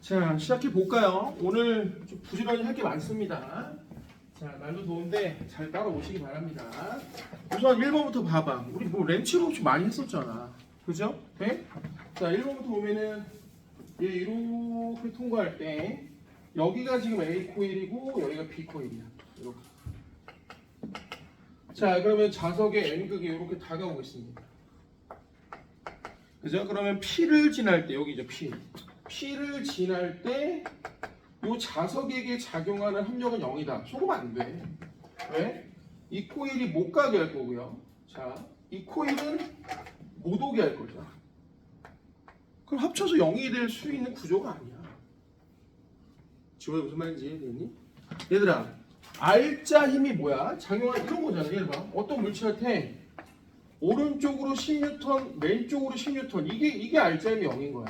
자, 시작해 볼까요? 오늘 좀 부지런히 할 게 많습니다. 자, 날도 더운데 잘 따라오시기 바랍니다. 우선 1번부터 봐봐. 우리 뭐 렌치로 좀 많이 했었잖아. 그죠? 네? 자, 1번부터 보면은 얘 이렇게 통과할 때 여기가 지금 A 코일이고 여기가 B 코일이야. 이렇게. 자, 그러면 자석의 N극이 이렇게 다가오겠습니다. 그죠? 그러면 P를 지날 때 여기죠, P를 지날 때 이 자석에게 작용하는 합력은 0이다. 속으면 안 돼. 왜? 이 코일이 못 가게 할 거고요. 자, 이 코일은 못 오게 할 거죠. 그럼 합쳐서 0이 될 수 있는 구조가 아니야. 지금 무슨 말인지 이해되니? 얘들아, R자 힘이 뭐야? 작용하는 이런 거잖아. 얘를 봐. 어떤 물체한테 오른쪽으로 10N, 왼쪽으로 10N. 이게 R자 힘이 0인 거야.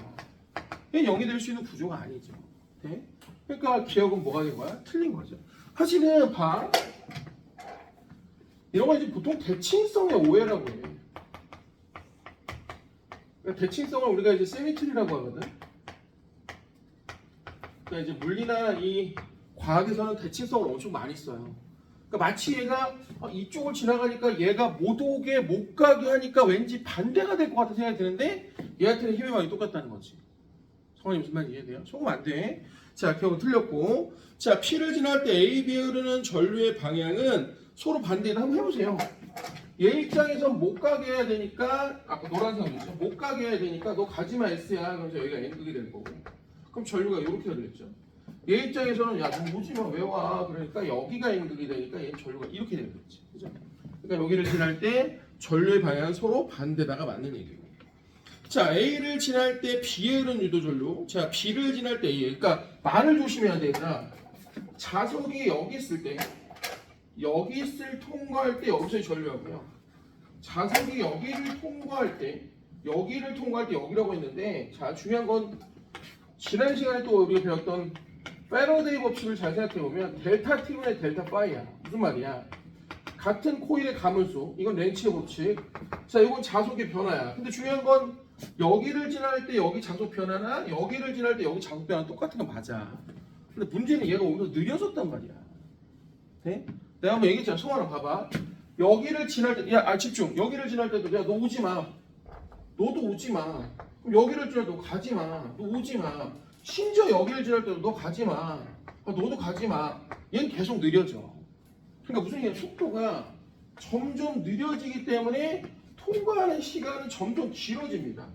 이게 0이 될 수 있는 구조가 아니죠. 네? 그러니까 기억은 뭐가 된 거야? 틀린 거죠. 사실은 봐. 이런 거 이제 보통 대칭성의 오해라고 해. 그러니까 대칭성을 우리가 이제 시미트리라고 하거든. 그러니까 이제 물리나 이 과학에서는 대칭성을 엄청 많이 써요. 그러니까 마치 얘가 이쪽을 지나가니까 얘가 못 오게 못 가게 하니까 왠지 반대가 될 것 같은 생각이 드는데 얘한테는 힘의 방이 똑같다는 거지. 성원이 무슨 말인지 이해돼요? 속으면 안 돼. 자, 기억은 틀렸고. 자, P를 지날 때 A, B에 흐르는 전류의 방향은 서로 반대다. 한번 해보세요. 얘 입장에서 못 가게 해야 되니까 아까 노란색이죠. 못 가게 해야 되니까 너 가지마 S야. 그래서 여기가 N극이 될 거고. 그럼 전류가 이렇게 흘렸죠. 얘 입장에서는 야, 너 오지마 왜 와? 그러니까 여기가 N극이 되니까 얘 전류가 이렇게 되겠지. 그죠? 그러니까 여기를 지날 때 전류의 방향은 서로 반대다가 맞는 얘기고. 자, A를 지날 때 B에 흐르는 유도전류. 자, B를 지날 때 A. 그러니까 말을 조심해야 되구나. 자석이 여기 있을 때, 여기를 통과할 때 여기서의 전류하고요. 자석이 여기를 통과할 때, 여기라고 했는데, 자, 중요한 건 지난 시간에 또 우리가 배웠던 패러데이 법칙을 잘 생각해 보면 델타 T분의 델타 파이야. 무슨 말이야? 같은 코일의 가물수, 이건 렌치의 법칙. 자, 이건 자석의 변화야. 근데 중요한 건 여기를 지날 때 여기 자석 변화나 여기를 지날 때 여기 자석 변화 똑같은 건 맞아. 근데 문제는 얘가 오히려 느려졌단 말이야. 네? 내가 한번 얘기했잖아. 성환아 봐봐. 여기를 지날 때, 야, 집중. 여기를 지날 때도 야, 너 오지 마. 너도 오지 마. 그럼 여기를 지날 때 너 가지 마. 너 오지 마. 심지어 여기를 지날 때도 너 가지 마. 너도 가지 마. 얘는 계속 느려져. 그러니까 무슨 얘기야? 속도가 점점 느려지기 때문에 통과하는 시간은 점점 길어집니다.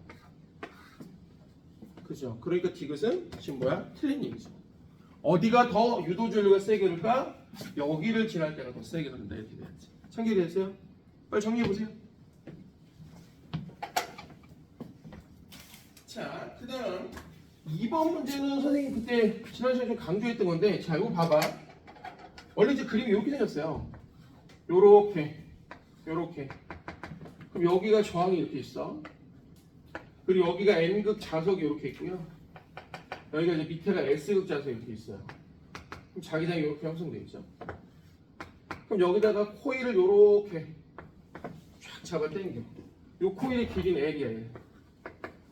그죠? 그러니까 디귿은 지금 뭐야? 틀린 얘기죠. 어디가 더 유도전류가 세게 흐를까? 여기를 지날 때가 더 세게 흐른다. 이렇게 돼야지. 참결이 됐어요? 빨리 정리해보세요. 자, 그 다음 2번 문제는 선생님 그때 지난 시간에 좀 강조했던 건데, 자, 이거 봐봐. 원래 이제 그림이 이렇게 생겼어요. 요렇게. 그럼 여기가 저항이 이렇게 있어. 그리고 여기가 N극 자석이 이렇게 있고요. 여기가 이제 밑에가 S극 자석이 이렇게 있어요. 그럼 자기장이 이렇게 형성되어 있죠. 그럼 여기다가 코일을 이렇게 쫙 잡아 당겨. 이 코일의 길이는 L이야. 얘.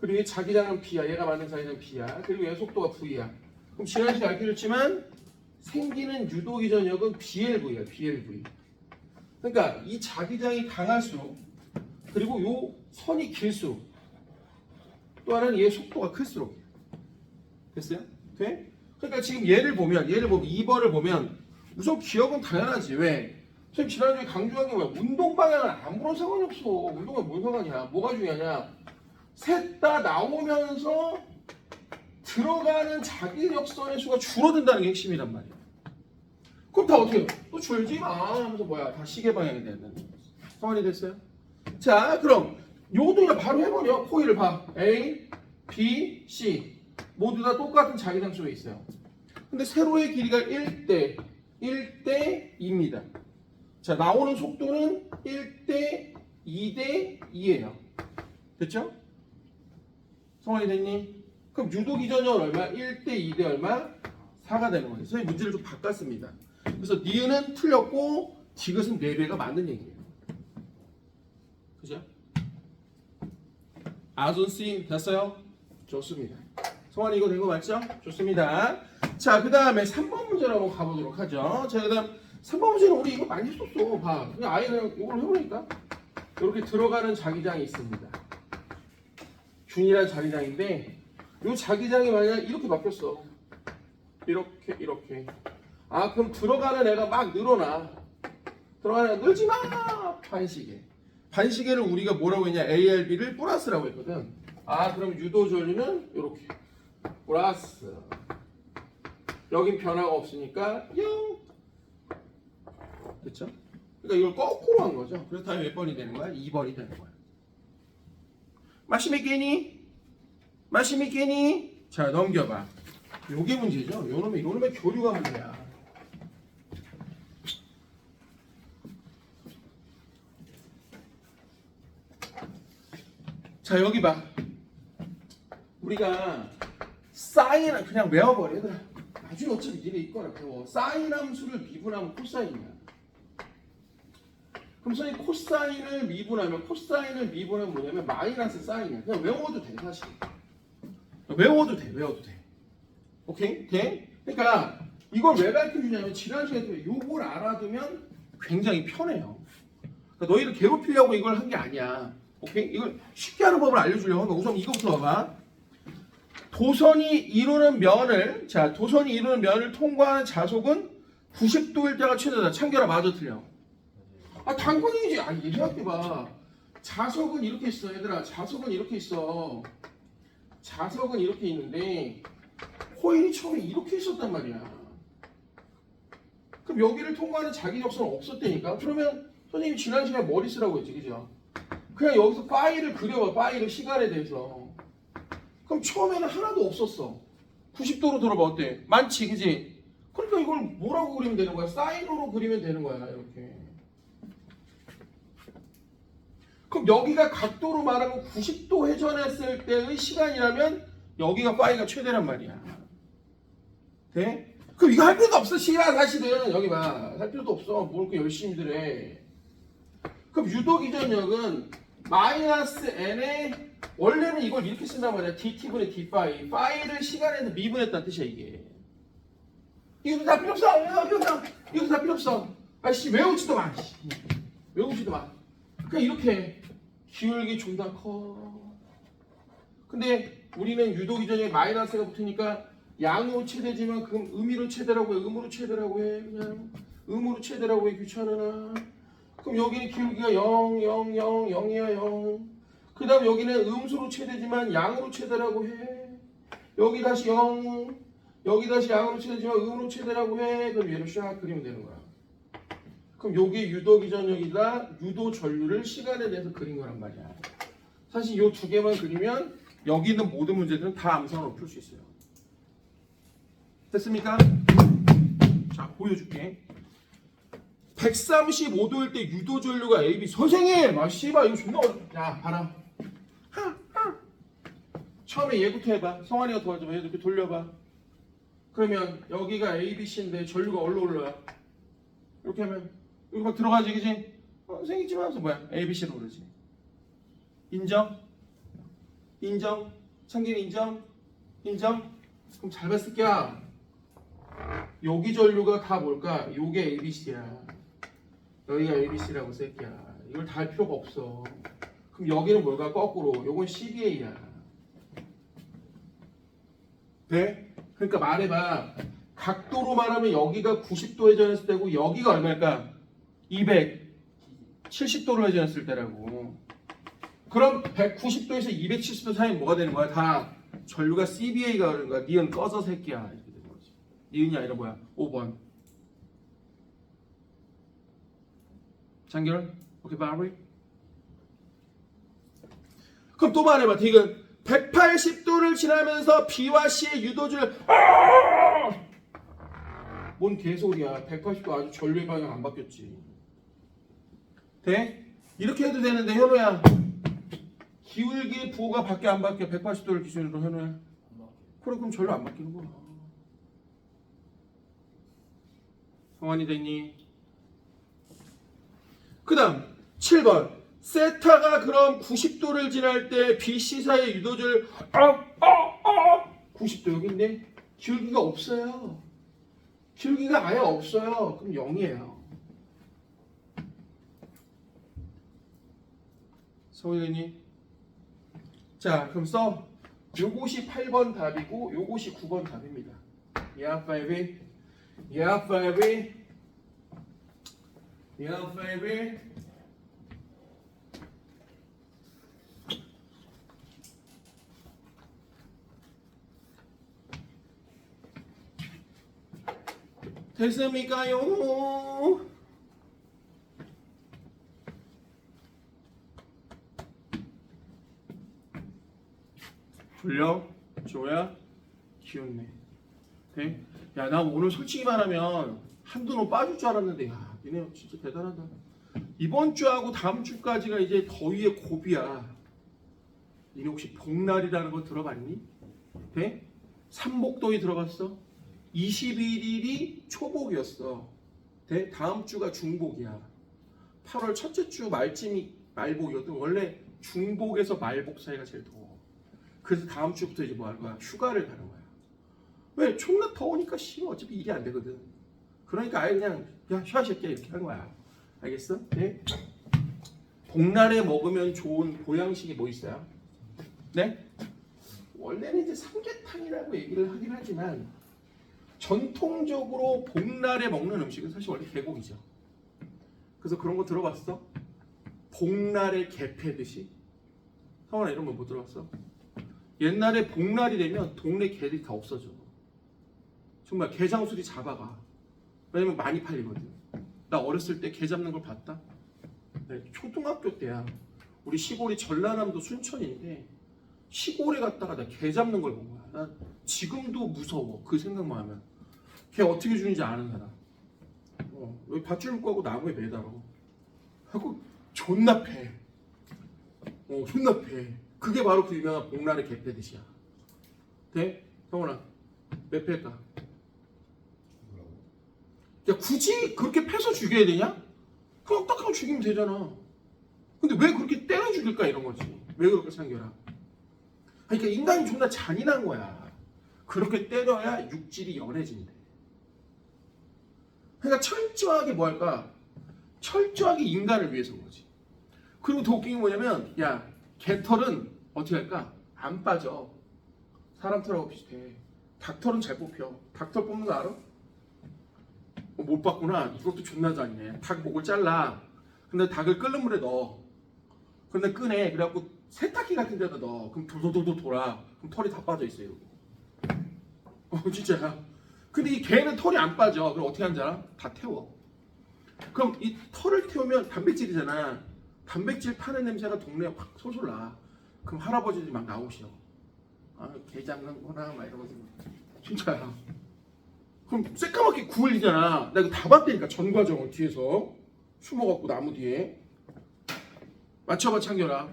그리고 얘 자기장은 B야. 얘가 만든 자기장은 B야. 그리고 얘 속도가 V야. 그럼 지난 시간에 알려줬지만 생기는 유도기전력은 BLV야. BLV. 그러니까 이 자기장이 강할수록 그리고 요 선이 길수록 또 하나는 얘의 속도가 클수록. 됐어요? 돼? 그러니까 지금 얘를 보면 2번을 보면 우선 기억은 당연하지. 왜? 선생님 지난주에 강조한 게 뭐야? 운동 방향은 아무런 상관이 없어. 운동은 뭔 상관이야? 뭐가 중요하냐? 셋 다 나오면서 들어가는 자기력선의 수가 줄어든다는 게 핵심이란 말이야. 그럼 다 어떻게 해요? 또 줄지 마 하면서 뭐야? 다 시계 방향이 된다는 거지. 성원이 됐어요? 자, 그럼 요것도 그냥 바로 해버려. 코일을 봐. A, B, C 모두 다 똑같은 자기장 속에 있어요. 근데 세로의 길이가 1대 2입니다. 자, 나오는 속도는 1대 2대 2예요. 됐죠? 성원이 됐니? 그럼 유도기전력은 얼마? 1대 2대 얼마? 4가 되는 거예요. 선생님 문제를 좀 바꿨습니다. 그래서 니은은 틀렸고 디귿은 4배가 맞는 얘기예요. 그죠? 아존씨 됐어요? 좋습니다. 성환이 이거 된 거 맞죠? 좋습니다. 자, 그 다음에 3번 문제로 한번 가보도록 하죠. 자, 그 다음 3번 문제는 우리 이거 많이 했었어. 봐. 그냥 아예 그냥 이걸 해보니까. 이렇게 들어가는 자기장이 있습니다. 균이란 자기장인데 이 자기장이 만약 이렇게 바뀌었어. 이렇게. 아, 그럼 들어가는 애가 막 늘어나. 들어가는 애가 늘지 마! 반시계. 반시계를 우리가 뭐라고 했냐? ALB를 플러스라고 했거든. 아, 그럼 유도 전류는 이렇게. 플러스. 여긴 변화가 없으니까 0. 됐죠? 그러니까 이걸 거꾸로 한 거죠. 그래서 다음에 몇 번이 되는 거야? 2번이 되는 거야. 마시미 깨니? 마시미 깨니? 자, 넘겨봐. 요게 문제죠. 요놈의 교류가 문제야. 자, 여기 봐. 우리가 사인 그냥 외워버려. 얘들아. 나중에 어차피 니네 있거나 배워. 사인 함수를 미분하면 코사인이야. 그럼 선생님 코사인을 미분하면 뭐냐면 마이너스 사인이야. 그냥 외워도 돼 사실. 외워도 돼. 오케이? 돼? 그러니까 이걸 왜 가르쳐주냐면 지난 시간에 요걸 알아두면 굉장히 편해요. 그러니까 너희를 괴롭히려고 이걸 한 게 아니야. 오케이? 이걸 쉽게 하는 법을 알려주려고 하면 우선 이거부터 봐봐. 도선이 이루는 면을 통과하는 자속은 90도일 때가 최대다. 참결아 맞아 틀려? 아, 당근이지. 아니, 얘 생각해봐. 자석은 이렇게 있어, 얘들아. 자석은 이렇게 있어. 자석은 이렇게 있는데 코일이 처음에 이렇게 있었단 말이야. 그럼 여기를 통과하는 자기적선은 없었다니까. 그러면 선생님이 지난 시간에 머리 쓰라고 했지, 그죠? 그냥 여기서 파이를 그려봐. 파이를 시간에 대해서. 그럼 처음에는 하나도 없었어. 90도로 돌아봐. 어때? 많지, 그지? 그러니까 이걸 뭐라고 그리면 되는 거야? 사인으로 그리면 되는 거야, 이렇게. 그럼 여기가 각도로 말하면 90도 회전했을 때의 시간이라면 여기가 파이가 최대란 말이야. 돼? 그럼 이거 할 필요도 없어. 시야 사실은. 여기 봐. 할 필요도 없어. 뭘 그렇게 열심히들 해. 그럼 유도기전력은 마이너스 n에 원래는 이걸 이렇게 쓴단 말이야. dt분의 d파이. 파이를 시간에서 미분했다는 뜻이야 이게. 이것도 다 필요 없어. 이것도 다 필요 없어. 아씨 외우지도 마. 외우지도 마. 그러니까 이렇게 기울기 존나 커. 근데 우리는 유도기전에 마이너스가 붙으니까 양으로 최대지만 그럼 의미로 최대라고 해. 음으로 최대라고 해. 그냥 음으로 최대라고 해. 귀찮으나. 그럼 여기는 기울기가 0, 0, 0, 0이야 0. 그 다음 여기는 음수로 최대지만 양으로 최대라고 해. 여기 다시 0. 여기 다시 양으로 최대지만 음으로 최대라고 해. 그럼 얘를 샥 그리면 되는 거야. 그럼 요게 유도기전력이다. 유도 전류를 시간에 대해서 그린 거란 말이야. 사실 요 두 개만 그리면 여기 있는 모든 문제들은 다 암산으로 풀 수 있어요. 됐습니까? 자, 보여줄게. 135도일 때 유도 전류가 AB. 선생님! 아, 씨발, 이거 존나 야, 봐라. 처음에 얘부터 해봐. 성환이가 도와줘봐. 얘 이렇게 돌려봐. 그러면 여기가 ABC인데 전류가 어디로 올라와? 이렇게 하면 여기 막 들어가지, 그지? 생기지만 하면서 뭐야? ABC로 오르지. 인정? 인정? 창균 인정? 인정? 그럼 잘 봤을 게야. 여기 전류가 다 뭘까? 요게 ABC야. 여기가 ABC라고 새끼야. 이걸 다 할 필요가 없어. 그럼 여기는 뭘까? 거꾸로. 요건 CBA야. 돼? 그러니까 말해봐. 각도로 말하면 여기가 90도 회전했을 때고 여기가 얼마일까? 270도로 회전했을 때라고. 그럼 190도에서 270도 사이는 뭐가 되는 거야? 다 전류가 CBA가 그런 거야. 니은 꺼져 새끼야. 이렇게 되는 거지. 니은이 아니라 뭐야? 5번. 장결? 오케이, 바리? 그럼 또 말해봐. 디귿 180도를 지나면서 B와 C의 유도줄. 뭔 개소리야. 180도 아주 전류의 방향 안 바뀌었지. 돼? 이렇게 해도 되는데 현우야. 기울기의 부호가 밖에 안 바뀌어. 180도를 기준으로 현우야. 그럼 전류 안 바뀌는 거야. 성환이 됐니? 그 다음 7번. 세타가 그럼 90도를 지날 때 BC 사이의 유도줄 90도 여기인데 기울기가 없어요. 기울기가 아예 없어요. 그럼 0이에요. 성현이님. 자, 그럼 써. 요것이 8번 답이고 요것이 9번 답입니다. Yeah, baby. Yeah, baby. Yeah, baby. 됐습니까요? 졸려? 조야? 귀엽네. 돼? 야, 나 오늘 솔직히 말하면 한두 놈 빠질 줄 알았는데, 야, 니네 진짜 대단하다. 이번 주하고 다음 주까지가 이제 더위의 고비야. 니네 혹시 복날이라는 거 들어봤니? 돼? 삼복도에 들어갔어? 21일이 초복이었어. 돼? 다음 주가 중복이야. 8월 첫째 주 말쯤이 말복이거든. 원래 중복에서 말복 사이가 제일 더워. 그래서 다음 주부터 이제 뭐 하는 거야? 휴가를 가는 거야. 왜? 존나 더우니까 싫어. 어차피 일이 안 되거든. 그러니까 아예 그냥 야 쉬어 새끼야 이렇게 한 거야. 알겠어? 네? 복날에 먹으면 좋은 보양식이 뭐 있어요? 네? 원래는 이제 삼계탕이라고 얘기를 하긴 하지만 전통적으로 복날에 먹는 음식은 사실 원래 개고기죠. 그래서 그런 거 들어봤어? 복날에 개 패듯이? 성원아 이런 거 못 들어봤어? 옛날에 복날이 되면 동네 개들이 다 없어져. 정말 개장수리 잡아가. 왜냐면 많이 팔리거든. 나 어렸을 때 개 잡는 걸 봤다. 네, 초등학교 때야. 우리 시골이 전라남도 순천인데 시골에 갔다가 나 개 잡는 걸 본 거야. 난 지금도 무서워. 그 생각만 하면. 개 어떻게 주는지 아는 사람. 여기 밧줄 묶고 하고 나무에 매달아. 하고 존나 패. 존나 패. 그게 바로 그 유명한 복날의 개 패듯이야. 돼? 형원아 몇 패일까? 야 굳이 그렇게 패서 죽여야 되냐? 그냥 딱 하고 죽이면 되잖아. 근데 왜 그렇게 때려 죽일까 이런 거지. 왜 그렇게 생겨라? 그러니까 인간이 존나 잔인한 거야. 그렇게 때려야 육질이 연해진대. 그러니까 철저하게 뭐 할까? 철저하게 인간을 위해서인 거지. 그리고 더 웃긴 게 뭐냐면 야 개털은 어떻게 할까? 안 빠져. 사람 털하고 비슷해. 닭털은 잘 뽑혀. 닭털 뽑는 거 알아? 못 봤구나. 이것도 존나 잔인해. 닭 목을 잘라. 근데 닭을 끓는 물에 넣어. 근데 끄내. 그래갖고 세탁기 같은 데다 넣어. 그럼 도도도도 돌아. 그럼 털이 다 빠져 있어요. 진짜야. 근데 이 개는 털이 안 빠져. 그럼 어떻게 하는지 알아? 다 태워. 그럼 이 털을 태우면 단백질이잖아. 단백질 타는 냄새가 동네에 확 솔솔 나. 그럼 할아버지들이 막 나오셔. 개 잡는구나 막 이러면서. 진짜야. 그럼 새까맣게 구울리잖아. 나 이거 다 봤다니까 전 과정을 뒤에서 숨어갖고 나무 뒤에. 맞춰봐 창결아.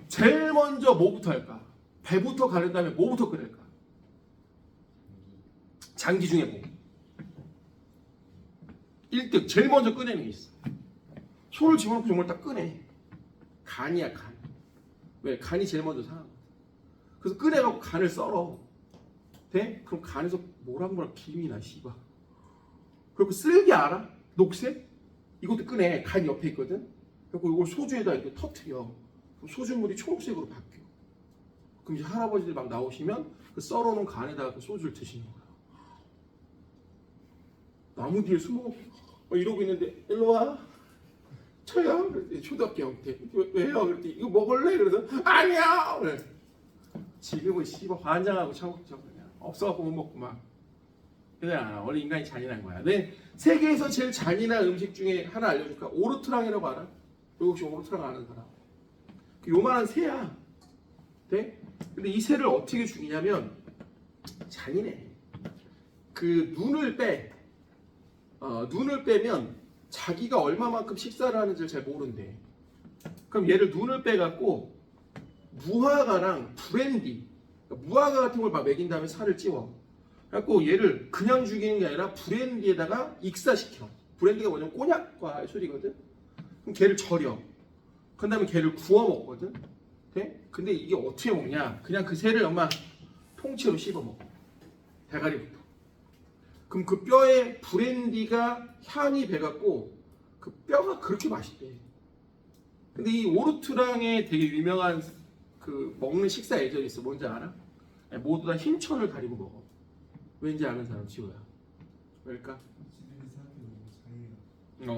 제일 먼저 뭐부터 할까? 배부터 가른 다음에 뭐부터 끓일까? 장기 중에 뭐? 1등 제일 먼저 꺼내는 게 있어. 소를 집어넣고 정말 딱 꺼내. 간이야 간. 왜? 간이 제일 먼저 상하거든. 그래서 꺼내갖고 간을 썰어. 돼? 그럼 간에서 모락모락 김이 나 씨발. 그리고 쓸개 알아? 녹색? 이것도 꺼내. 간 옆에 있거든. 그리고 이걸 소주에다 이렇게 터트려. 그럼 소주물이 초록색으로 바뀌어. 그럼 이제 할아버지들 막 나오시면 그 썰어놓은 간에다가 그 소주를 드시는 거야. 나무 뒤에 숨어 이러고 있는데 일로 와. 저요? 그랬더니 초등학교 형 때 왜요? 그랬더니 이거 먹을래? 그래서 아니야. 그래. 지금은 씨발 환장하고 참고 그냥 없어갖고 못 먹고 막. 그냥 원래 인간이 잔인한 거야. 네 세계에서 제일 잔인한 음식 중에 하나 알려줄까? 오르트랑이라고 알아? 너 혹시 오르트랑 아는 사람? 그 요만한 새야. 네? 근데 이 새를 어떻게 죽이냐면 잔인해. 그 눈을 빼. 눈을 빼면 자기가 얼마만큼 식사를 하는지를 잘 모른대. 그럼 얘를 눈을 빼갖고 무화과랑 브랜디, 그러니까 무화과 같은 걸 막 먹인 다음에 살을 찌워. 그래갖고 얘를 그냥 죽이는 게 아니라 브랜디에다가 익사시켜. 브랜디가 뭐냐면 꼬냑과 술이거든. 그럼 걔를 절여. 그 다음에 걔를 구워 먹거든. 네? 근데 이게 어떻게 먹냐? 그냥 그 새를 엄마 통째로 씹어 먹어. 대가리부터. 그럼 그 뼈에 브랜디가 향이 배갖고 그 뼈가 그렇게 맛있대. 근데 이 오르트랑의 되게 유명한 그 먹는 식사 예절이 있어. 뭔지 알아? 모두 다 흰천을 가리고 먹어. 왠지 아는 사람 지호야. 왜일까?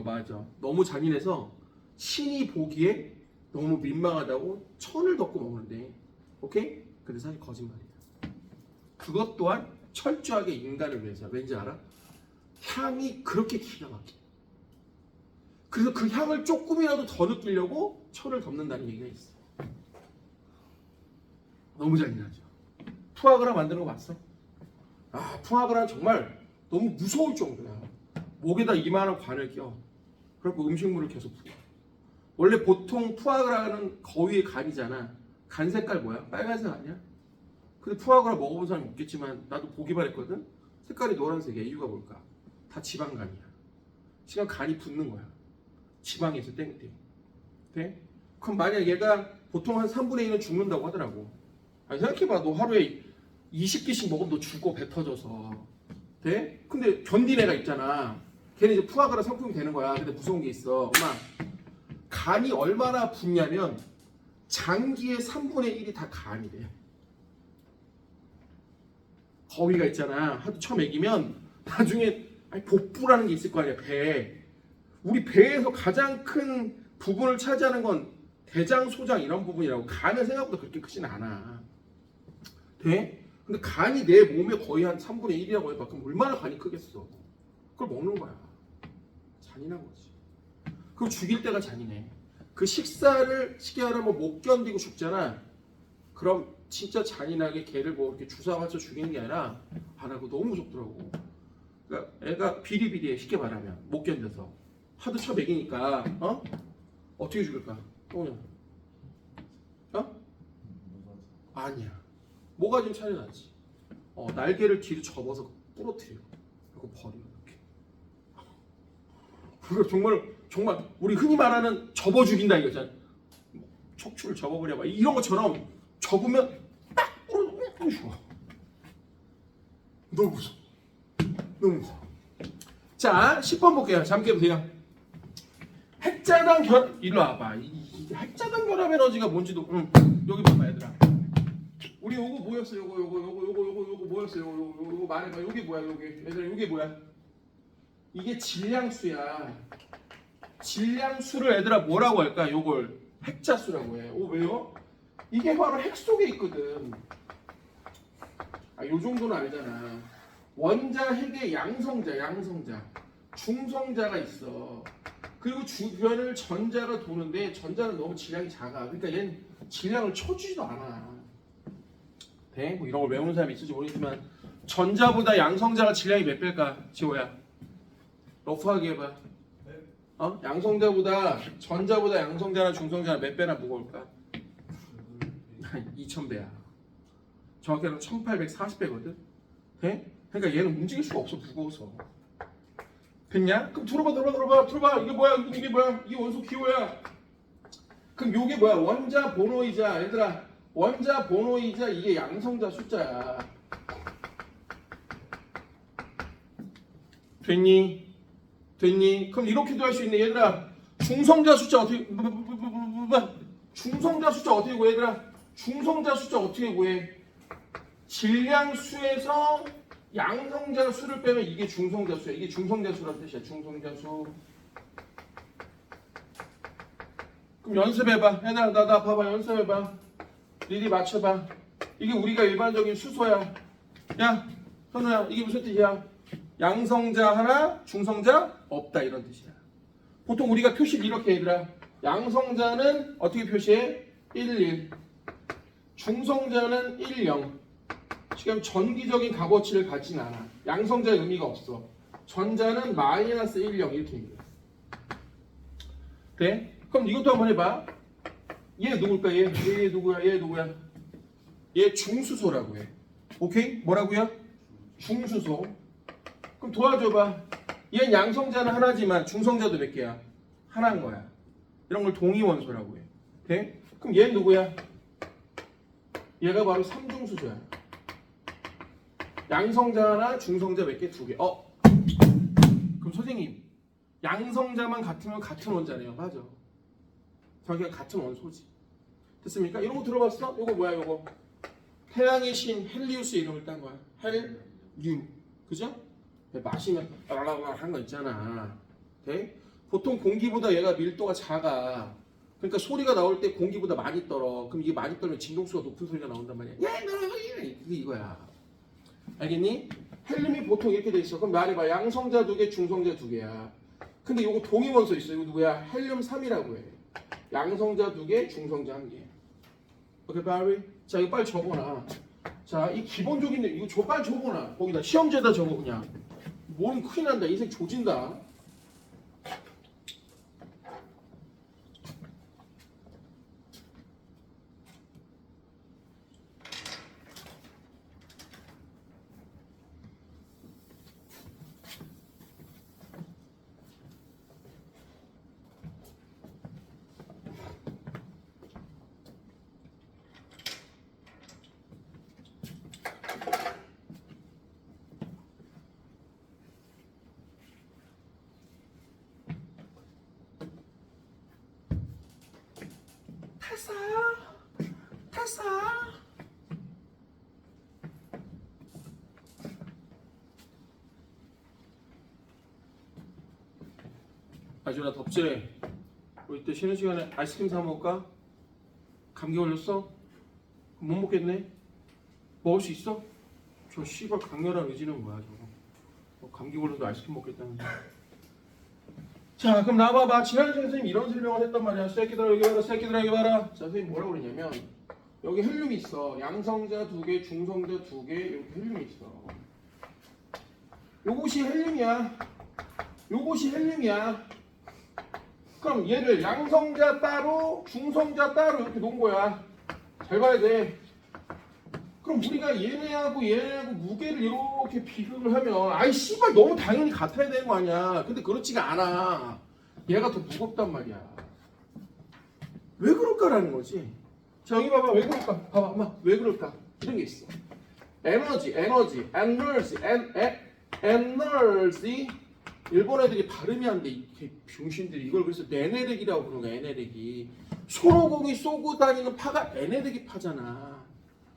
맞아. 너무 잔인해서 신이 보기에 너무 민망하다고 천을 덮고 먹는데, 오케이? 근데 사실 거짓말이야. 그것 또한 철저하게 인간을 위해서야. 왠지 알아? 향이 그렇게 기가 막혀. 그래서 그 향을 조금이라도 더 느끼려고 천을 덮는다는 얘기가 있어. 너무 잔인하죠. 푸아그라 만드는 거 봤어? 푸아그라 정말 너무 무서울 정도야. 목에다 이만한 관을 껴. 그리고 음식물을 계속 부어. 원래 보통 푸아그라는 거위의 간이잖아. 간 색깔 뭐야? 빨간색 아니야? 근데 푸아그라 먹어본 사람이 없겠지만 나도 보기만 했거든? 색깔이 노란색이야. 이유가 뭘까? 다 지방간이야. 지금 간이 붙는 거야. 지방에서 땡땡. 돼? 그럼 만약 얘가 보통 한 3분의 1은 죽는다고 하더라고. 아니 생각해봐. 너 하루에 20개씩 먹으면 너 죽어. 배 터져서. 돼? 근데 견딘 애가 있잖아. 걔는 이제 푸아그라 상품이 되는 거야. 근데 무서운 게 있어. 엄마, 간이 얼마나 붙냐면 장기의 3분의 1이 다 간이래. 거위가 있잖아. 하도 처먹이면 나중에 복부라는 게 있을 거 아니야. 배. 우리 배에서 가장 큰 부분을 차지하는 건 대장, 소장 이런 부분이라고. 간은 생각보다 그렇게 크진 않아. 돼? 근데 간이 내 몸에 거의 한 3분의 1이라고 해봐. 그럼 얼마나 간이 크겠어. 그걸 먹는 거야. 잔인한 거지. 그럼 죽일 때가 잔인해. 그 식사를 쉽게 하려면 못 견디고 죽잖아. 그럼 진짜 잔인하게 걔를 뭐 이렇게 주사 맞춰 죽이는 게 아니라 안 하고 너무 무섭더라고. 그러니까 애가 비리비리해. 쉽게 말하면 못 견뎌서 하도 쳐 먹이니까 어떻게 죽일까? 아니야. 뭐가 좀 차려놨지. 날개를 뒤로 접어서 부러뜨려. 그리고 버려. 이렇게. 그거 정말 우리 흔히 말하는 접어 죽인다 이거잖아. 척추를 접어버려 봐. 이런 것처럼 접으면 딱 부러져 죽어. 너무 무서워. 너무 무서워. 자, 10번 볼게요. 잠깐 보세요. 핵자당 결합. 이리 와봐. 이 핵자당 결합 에너지가 뭔지도 여기 봐봐 얘들아. 우리 요거 뭐였어? 요거 뭐였어? 요거 말해봐. 요게 뭐야? 얘들아 요게 뭐야? 이게 질량수야. 질량수를 얘들아 뭐라고 할까? 요걸 핵자수라고 해. 왜요? 이게 바로 핵 속에 있거든. 요 정도는 알잖아. 원자, 핵의 양성자, 중성자가 있어. 그리고 주변을 전자가 도는데 전자는 너무 질량이 작아. 그러니까 얘는 질량을 쳐주지도 않아. 돼? 뭐 이런 걸 외우는 사람이 있을지 모르겠지만 전자보다 양성자가 질량이 몇 배일까? 지호야. 러프하게 해봐. 양성자보다 전자보다 양성자나 중성자나 몇 배나 무거울까? 2000배야. 정확히는 1840배거든. 돼? 그러니까 얘는 움직일 수가 없어. 무거워서. 됐냐? 그럼 들어봐. 이게 뭐야? 이게 원소 기호야. 그럼 요게 뭐야? 원자 번호이자 얘들아. 원자 번호이자 이게 양성자 숫자야. 됐니? 그럼 이렇게도 할 수 있네. 얘들아. 중성자 숫자 어떻게 구해 얘들아? 중성자 숫자 어떻게 구해? 질량수에서 양성자 수를 빼면 이게 중성자 수야. 이게 중성자 수란 뜻이야. 중성자 수. 그럼 연습해봐. 얘들아 나 봐봐. 연습해봐. 미리 맞춰봐. 이게 우리가 일반적인 수소야. 야 현우야 이게 무슨 뜻이야? 양성자 하나 중성자 없다 이런 뜻이야. 보통 우리가 표시를 이렇게 얘들아. 양성자는 어떻게 표시해? 1, 중성자는 1, 0. 지금 전기적인 값어치를 갖진 않아. 양성자의 의미가 없어. 전자는 마이너스 1, 0 이렇게 얘기해. 돼? 그럼 이것도 한번 해봐. 얘 누굴까? 얘 누구야? 얘 중수소라고 해. 오케이? 뭐라고요? 중수소. 그럼 도와줘봐. 얘는 양성자는 하나지만 중성자도 몇 개야? 하나인 거야. 이런 걸 동위원소라고 해. 돼? 그럼 얘는 누구야? 얘가 바로 삼중수소야. 양성자나 중성자 몇 개? 2개. 그럼 선생님 양성자만 같으면 같은 원자네요. 맞아. 정확히 같은 원소지. 됐습니까? 이런 거 들어봤어? 이거 뭐야 이거? 태양의 신 헬리우스 이름을 딴 거야. 헬류. 그죠? 마시면 라라라 한 거 있잖아. 돼? 보통 공기보다 얘가 밀도가 작아. 그러니까 소리가 나올 때 공기보다 많이 떨어. 그럼 이게 많이 떨면 진동수가 높은 소리가 나온단 말이야. 야, 그게 이거야. 알겠니? 헬륨이 보통 이렇게 돼 있어. 그럼 말해봐. 양성자 2개, 중성자 2개야. 근데 이거 동위원소 있어. 이거 누구야? 헬륨 3이라고 해. 양성자 2개, 중성자 1개. 오케이, 바리? 자, 이거 빨리 적어놔. 자, 이 기본적인 이거 빨리 적어놔. 거기다 시험지에다 적어 그냥. 모르면 큰일 난다. 인생 조진다. 탔어. 아주나 덥지? 우리 때 쉬는 시간에 아이스크림 사 먹을까? 감기 걸렸어? 못 먹겠네? 먹을 수 있어? 저 씨발 강렬한 의지는 뭐야 저거. 감기 걸려도 아이스크림 먹겠다는데. 자 그럼 나와봐. 지난주에 선생님 이런 설명을 했단 말이야. 새끼들아 여기 봐라. 새끼들아 여기 봐라. 자 선생님 뭐라고 그러냐면 여기 헬륨이 있어. 양성자 2개, 중성자 2개 이렇게 헬륨이 있어. 요것이 헬륨이야. 요것이 헬륨이야. 그럼 얘를 양성자 따로, 중성자 따로 이렇게 놓은 거야. 잘 봐야 돼. 그럼 우리가 얘네하고 무게를 이렇게 비교를 하면 아이 씨발 너무 당연히 같아야 되는 거 아니야. 근데 그렇지가 않아. 얘가 더 무겁단 말이야. 왜 그럴까라는 거지. 자 여기 봐봐. 왜 그럴까? 봐봐 엄마. 왜 그럴까? 이런 게 있어. 에너지 일본 애들이 발음이 안 돼. 이렇게 병신들이 이걸 그래서 에네르기라고 그러는 거야. 에네르기. 손오공이 쏘고 다니는 파가 에네르기 파잖아.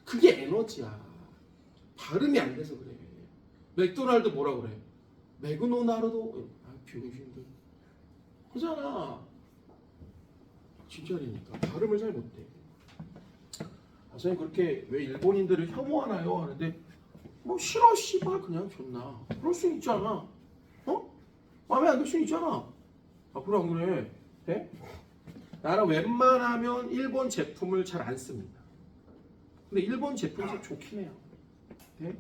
그게 에너지야. 발음이 안 돼서 그래. 맥도날드 뭐라 그래? 맥노나르도 병신들. 그잖아. 진짜라니까. 발음을 잘 못해. 선생님 그렇게 왜 일본인들을 혐오하나요? 하는데 뭐 싫어 씨발 그냥 존나. 그럴 수 있잖아. 어? 마음에 안 들 수 있잖아. 앞으로 안 그래? 네? 나는 웬만하면 일본 제품을 잘 안 씁니다. 근데 일본 제품이 참 좋긴 해요. 네?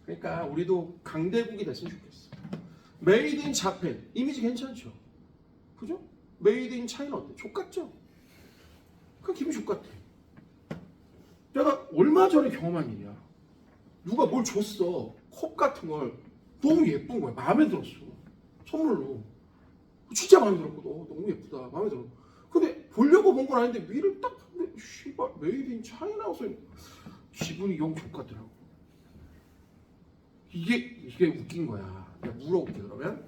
그러니까 우리도 강대국이 됐으면 좋겠어. 메이드 인 자펜 이미지 괜찮죠? 그죠? 메이드 인 차이나 어때? 족같죠? 그 기분이 족같아. 내가 얼마 전에 경험한 일이야. 누가 뭘 줬어. 컵 같은 걸 너무 예쁜 거야. 마음에 들었어. 선물로. 진짜 마음에 들었거든. 너무 예쁘다. 마음에 들어. 근데 보려고 본 건 아닌데 위를 딱 봤는데 씨발 메이드 인 차이나서 기분이 영 족같더라고. 이게 웃긴 거야. 내가 물어볼게 그러면.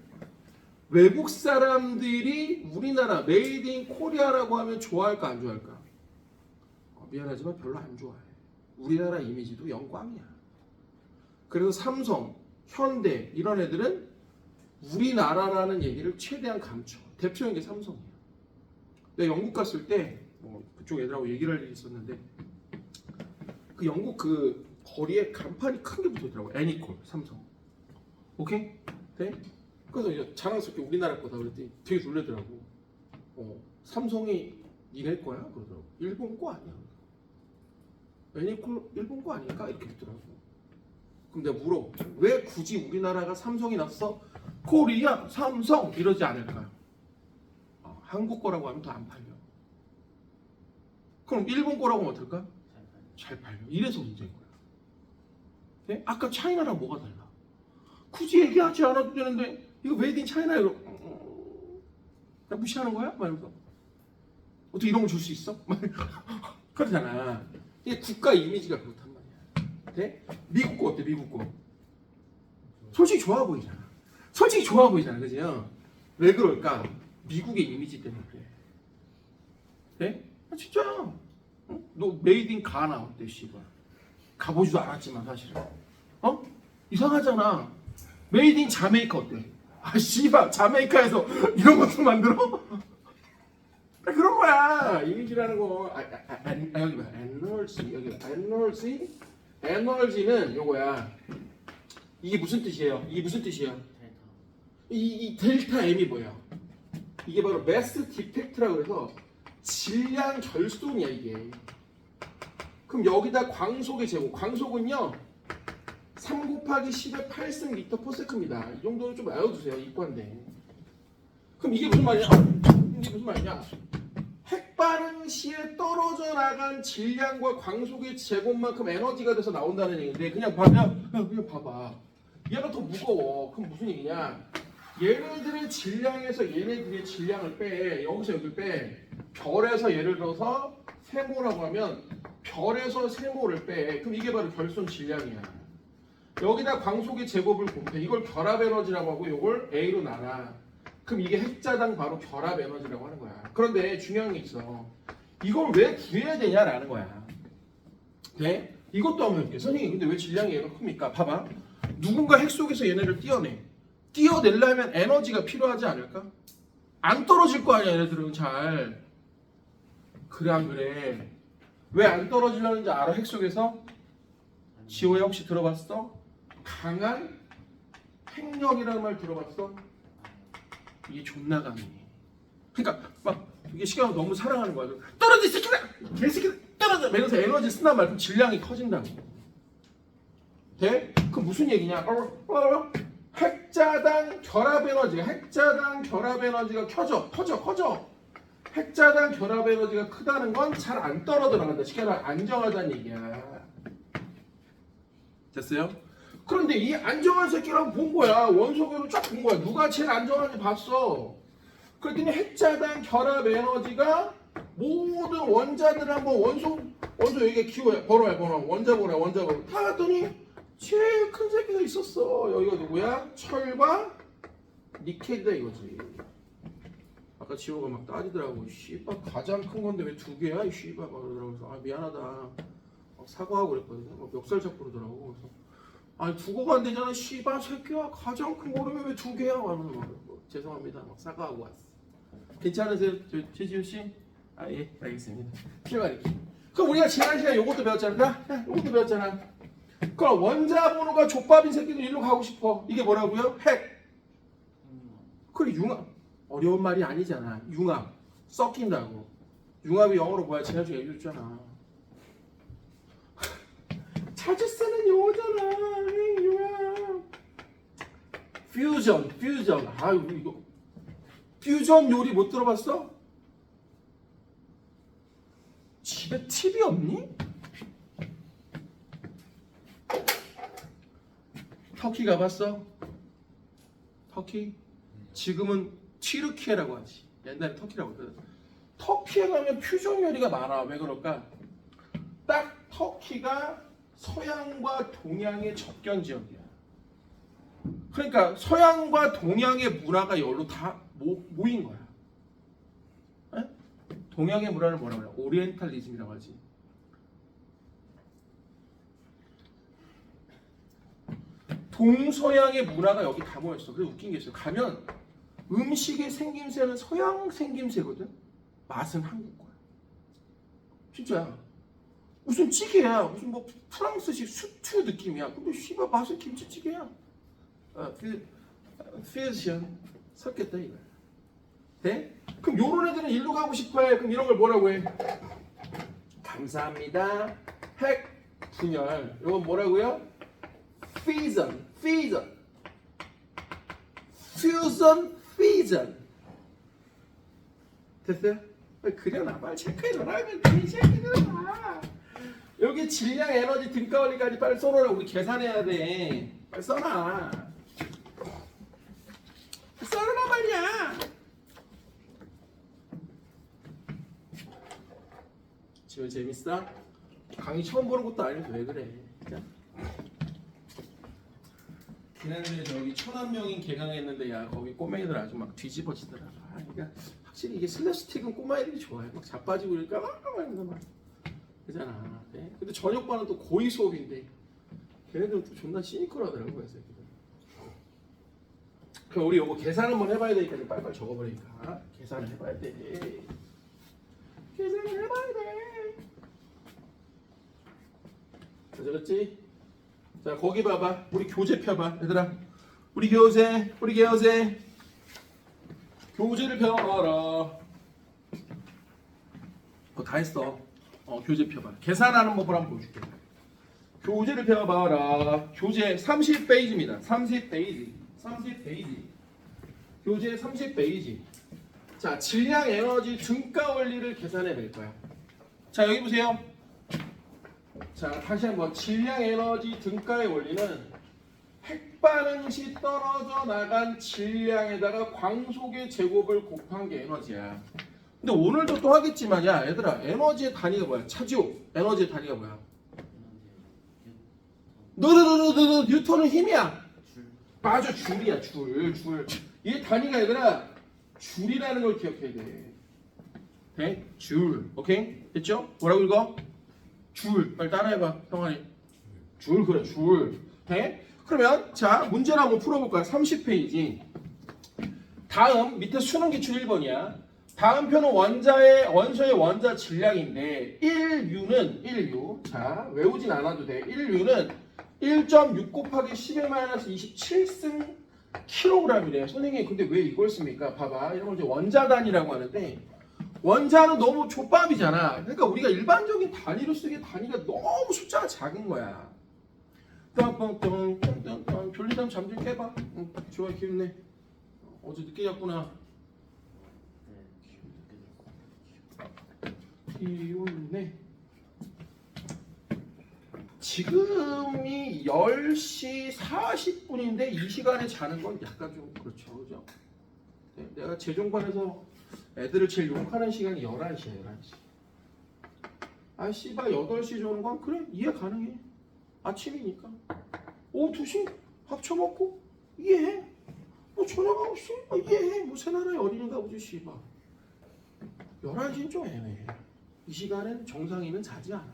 외국 사람들이 우리나라 메이드 인 코리아라고 하면 좋아할까 안 좋아할까? 미안하지만 별로 안 좋아해. 우리나라 이미지도 영광이야. 그래서 삼성, 현대 이런 애들은 우리나라라는 얘기를 최대한 감춰. 대표적인 게 삼성이야. 내가 영국 갔을 때 그쪽 애들하고 얘기를 할 일이 있었는데 그 영국 그 거리에 간판이 큰 게 붙어있더라고. 애니콜, 삼성. 오케이? 네? 그래서 이제 자랑스럽게 우리나라 거다 그랬더니 되게 놀래더라고. 삼성이 니네 거야? 그러더라고. 일본 거 아니야. 애니콜 일본 거 아닐까? 이렇게 묻더라고. 그럼 내가 물어볼게. 왜 굳이 우리나라가 삼성이 났어? 코리아 삼성 이러지 않을까요? 한국 거라고 하면 더 안 팔려. 그럼 일본 거라고 하면 어떨까? 잘 팔려. 이래서 문제인 거야. 네? 아까 차이나랑 뭐가 달라? 굳이 얘기하지 않아도 되는데 이거 메이드 인 차이나 이거 나 무시하는 거야? 막 이러면서 어떻게 이런 걸 줄 수 있어? 그러잖아. 이게 국가 이미지가 그렇단 말이야. 네? 미국 거 어때? 미국 거. 솔직히 좋아 보이잖아. 솔직히 좋아 보이잖아, 그지요? 왜 그럴까? 미국의 이미지 때문에 그래. 네? 아, 진짜야. 어? 너 메이드 인 가나 어때, 씨발? 가보지도 않았지만 사실은. 어? 이상하잖아. 메이드 인 자메이카 어때? 아, 씨발, 자메이카에서 이런 것도 만들어? 아, 그런 거야. 이미지라는 거. 여기 봐. 에너지. 여기 봐. 에너지는 요거야. 이게 무슨 뜻이에요? 이게 무슨 뜻이에요? 이 델타 M이 뭐야? 이게 바로 매스 디펙트라고 해서 질량 결손이야, 이게. 그럼 여기다 광속의 제곱. 광속은요. 3 곱하기 10의 8승 미터 퍼세크입니다. 이 정도는 좀 알아두세요. 이과인데. 그럼 이게 무슨 말이야? 이게 무슨 말이냐? 핵반응 시에 떨어져 나간 질량과 광속의 제곱만큼 에너지가 돼서 나온다는 얘기인데 그냥 봐봐. 얘가 더 무거워. 그럼 무슨 얘기냐? 얘네들의 질량에서 얘네들의 질량을 빼. 여기서 여기를 빼. 별에서 예를 들어서 세모라고 하면 별에서 세모를 빼. 그럼 이게 바로 결손 질량이야. 여기다 광속의 제곱을 곱해. 이걸 결합 에너지라고 하고 이걸 A로 나눠. 그럼 이게 핵자당 바로 결합 에너지라고 하는 거야. 그런데 중요한 게 있어. 이걸 왜 구해야 되냐라는 거야. 네? 이것도 한번 해볼게. 선생님 근데 왜 질량이 얘가 큽니까? 봐봐. 누군가 핵 속에서 얘네를 띄어내. 띄어내려면 에너지가 필요하지 않을까? 안 떨어질 거 아니야 얘네들은 잘. 그래 안 그래? 왜 안 떨어지려는지 알아? 핵 속에서? 지호야 혹시 들어봤어? 강한 핵력이라는 말 들어봤어? 이게 존나 강해. 그러니까 막 이게 시간을 너무 사랑하는 거야. 떨어져 이 새끼다! 개새끼다! 떨어져! 이러면서 에너지 쓴단 말이야. 그럼 질량이 커진다고. 돼? 그럼 무슨 얘기냐? 핵자당 결합 에너지가 커져. 핵자당 결합 에너지가 크다는 건 잘 안 떨어져 나간다. 쉽게 말하면 안정하다는 얘기야. 됐어요? 그런데 이 안정한 새끼랑 본 거야. 원소계로 쫙 본 거야. 누가 제일 안정한지 봤어. 그랬더니 핵자당 결합 에너지가 모든 원자들 한번 원소 여기가 기호야. 번호. 원자 번호. 다 봤더니 제일 큰 새끼가 있었어. 여기가 누구야? 철과 니켈이다 이거지. 아까 지호가 막 따지더라고. 씨발 가장 큰 건데 왜 두 개야? 이 씨발 막 그러더라고. 아 미안하다. 막 사과하고 그랬거든요. 막 멱살 잡고 그러더라고. 그래서 아니 두고가 안 되잖아. 씨발 새끼야 가장 큰 거라면 왜 두 개야? 하면서 막 죄송합니다. 막 사과하고 왔어. 괜찮으세요, 최지우 씨? 아 예, 알겠습니다. 필요하니. 그럼 우리가 지난 시간에 요것도 배웠잖아. 요것도 배웠잖아. 그럼 원자 번호가 족밥인 새끼도 일로 가고 싶어. 이게 뭐라고요? 핵. 그래 융합. 어려운 말이 아니잖아. 융합. 섞인다고. 융합이 영어로 뭐야? 지난주에 얘기해줬잖아. 자주 쓰는 용어잖아. 융합. 퓨전. 아유 이거. 퓨전 요리 못 들어봤어? 집에 TV 없니? 터키 가봤어? 터키? 지금은 튀르키예라고 하지. 옛날에 터키라고 했거든. 터키에 가면 퓨전 요리가 많아. 왜 그럴까? 딱 터키가 서양과 동양의 접견 지역이야. 그러니까 서양과 동양의 문화가 여기로 다 모인 거야. 에? 동양의 문화를 뭐라고 해요? 오리엔탈리즘이라고 하지. 동서양의 문화가 여기 다 모였어. 그래서 웃긴 게 있어요. 가면 음식의 생김새는 서양 생김새거든. 맛은 한국 거야. 진짜야. 무슨 찌개야. 무슨 뭐 프랑스식 수트 느낌이야. 근데 씨발 맛은 김치찌개야. 퓨전 섞였다 이거야. 돼? 그럼 요런 애들은 일로 가고 싶어해. 그럼 이런 걸 뭐라고 해? 감사합니다. 핵 분열. 이건 뭐라고요? 피전. 됐어요? 그려놔. 빨리 체크해놔라. 이 새끼들아. 여기 질량 에너지 등가원리까지 빨리 써놓으라. 우리 계산해야 돼. 빨리 써놔. 써놔 말이야. 지금 재밌어? 강의 처음 보는 것도 아니면서 왜 그래? 진짜? 지난주에 저기 1,000명인 개강했는데 야 거기 꼬맹이들 아주 막 뒤집어지더라. 그러니까 확실히 이게 슬랩스틱은 꼬마애들이 좋아해. 막 자빠지고 그러니까 막 그잖아. 네? 근데 저녁반은 또 고의 수업인데 걔네들은 또 존나 시니컬하더라고 그래서. 그럼 우리 이거 계산 한번 해봐야 되니까 빨리빨리 적어버리니까 계산을 해봐야 돼. 계산을 해봐야 돼. 자, 적었지? 자 거기 봐봐. 우리 교재 펴봐 얘들아. 우리 교재를 펴봐라. 다 했어. 교재 펴봐. 계산하는 법을 한번 보여줄게. 교재를 펴봐라. 교재 30페이지입니다. 30페이지. 교재 30페이지. 자, 질량 에너지 등가 원리를 계산해 낼 거야. 자, 여기 보세요. 자, 다시 한번 질량 에너지 등가의 원리는 핵반응 시 떨어져 나간 질량에다가 광속의 제곱을 곱한 게 에너지야. 근데 오늘도 또 하겠지만 야, 얘들아, 에너지의 단위가 뭐야? 차지오. 에너지의 단위가 뭐야? 너 뉴턴은 힘이야. 맞아, 줄이야, 줄. 이 단위가 얘들아 줄이라는 걸 기억해야 돼. 네? 줄. 오케이? 됐죠? 뭐라고 읽어? 줄. 빨리 따라해봐, 성환이. 줄, 그래, 줄. 네? 그러면 자 문제를 한번 풀어볼까요? 30페이지. 다음 밑에 수능 기출 1번이야. 다음 표는 원소의 원자 질량인데 1U 자 외우진 않아도 돼. 1U는 1.6 곱하기 10-27승 킬로그램이래. 선생님 근데 왜 이걸 씁니까? 봐봐. 이런 걸 이제 원자 단위라고 하는데 원자는 너무 족밥이잖아. 그러니까 우리가 일반적인 단위로 쓰기에 단위가 너무 숫자가 작은 거야. 똥똥똥똥똥 졸리다면 잠 좀 깨봐. 응, 좋아 기운내. 어제 늦게 잤구나. 기운내. 지금이 10시 40분인데 이 시간에 자는 건 약간 좀 그렇죠, 그죠? 네, 내가 재종반에서 애들을 제일 욕하는 시간이 11시야, 11시. 아, 씨발 8시 조는 건 그래 이해 가능해. 아침이니까. 오후 2시 합쳐먹고 이해해. 뭐 저녁 9시 이해해. 뭐 새나라의 어린이가 보지 씨발. 11시는 좀 애매해. 이 시간엔 정상인은 자지 않아.